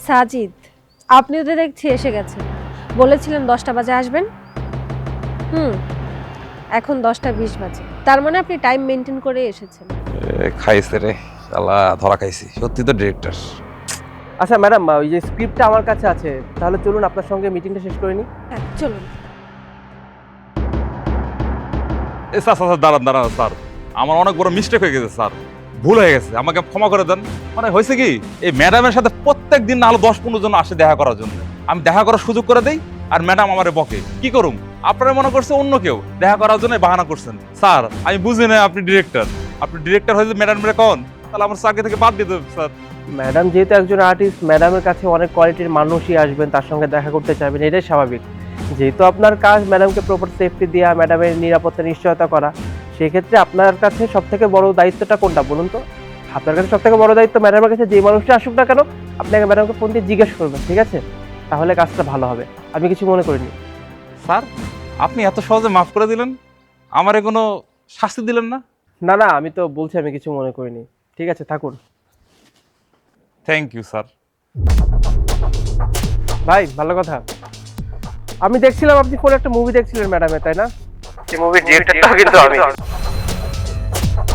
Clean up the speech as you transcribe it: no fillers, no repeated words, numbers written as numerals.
সাজিদ, আপনিও তো দেখছি এসে গেছেন। বলেছিলেন 10টা বাজে আসবেন। এখন 10টা 20 বাজে, তার মানে আপনি টাইম মেনটেন করে এসেছেন। খাইছে রে শালা, ধরা খাইছি সত্যি তো ডিরেক্টর। আচ্ছা ম্যাডাম, ওই যে স্ক্রিপ্টটা আমার কাছে আছে, তাহলে চলুন আপনার সঙ্গে মিটিংটা শেষ করে নিই। হ্যাঁ চলুন। স্যার স্যার দাঁড়ান দাঁড়ান স্যার, আমার অনেক বড় মিস্টেক হয়ে গেছে স্যার, ভুল হয়ে গেছে, আমাকে ক্ষমা করে দেন। মানে হয়েছে কি, এই ম্যাডামের সাথে প্রত্যেক দিন না হলো 10-15 জন আসে দেখা করার জন্য, আমি দেখা করার সুযোগ করে দেই আর ম্যাডাম আমারে বকে। কি করুম, আপনারা মনে করছে অন্য কেউ দেখা করার জন্য বাহানা করছেন। স্যার আমি বুঝি না আপনি ডিরেক্টর, আপনি ডিরেক্টর হয়েছে ম্যাডাম মেরে কন, তাহলে আমার চাকরি থেকে বাদ দিয়ে দেবেন স্যার। ম্যাডাম যেহেতু একজন আর্টিস্ট, ম্যাডামের কাছে অনেক কোয়ালিটির মানুষই আসবেন, তার সঙ্গে দেখা করতে চাইবেন, এটাই স্বাভাবিক। যেহেতু আপনার কাজ ম্যাডামকে প্রপার সেফটি দেওয়া, ম্যাডামের নিরাপত্তা নিশ্চয়তা করা, সেক্ষেত্রে আপনার কাছে সব থেকে বড় দায়িত্বটা কোনটা বলুন তো? আপনার কাছে সব থেকে বড় দায়িত্ব ম্যাডামের কাছে যে মানুষটা আসুক না কেন, আপনাকে ম্যাডামকে ফোন দিয়ে জিজ্ঞেস করবেন, ঠিক আছে? তাহলে কাজটা ভালো হবে। আমি কিছু মনে করিনি। স্যার আপনি এত সহজে মাফ করে দিলেন, আমারে কোনো শাস্তি দিলেন না। না না, আমি তো বলছি আমি কিছু মনে করিনি। ঠিক আছে, থাকুন। Thank you sir. ভাই ভালো কথা। আমি দেখছিলাম আপনি ফোনে একটা মুভি দেখছিলেন ম্যাডামের, তাই না? সেই মুভির ডিরেক্টরটাও কিন্তু আমি।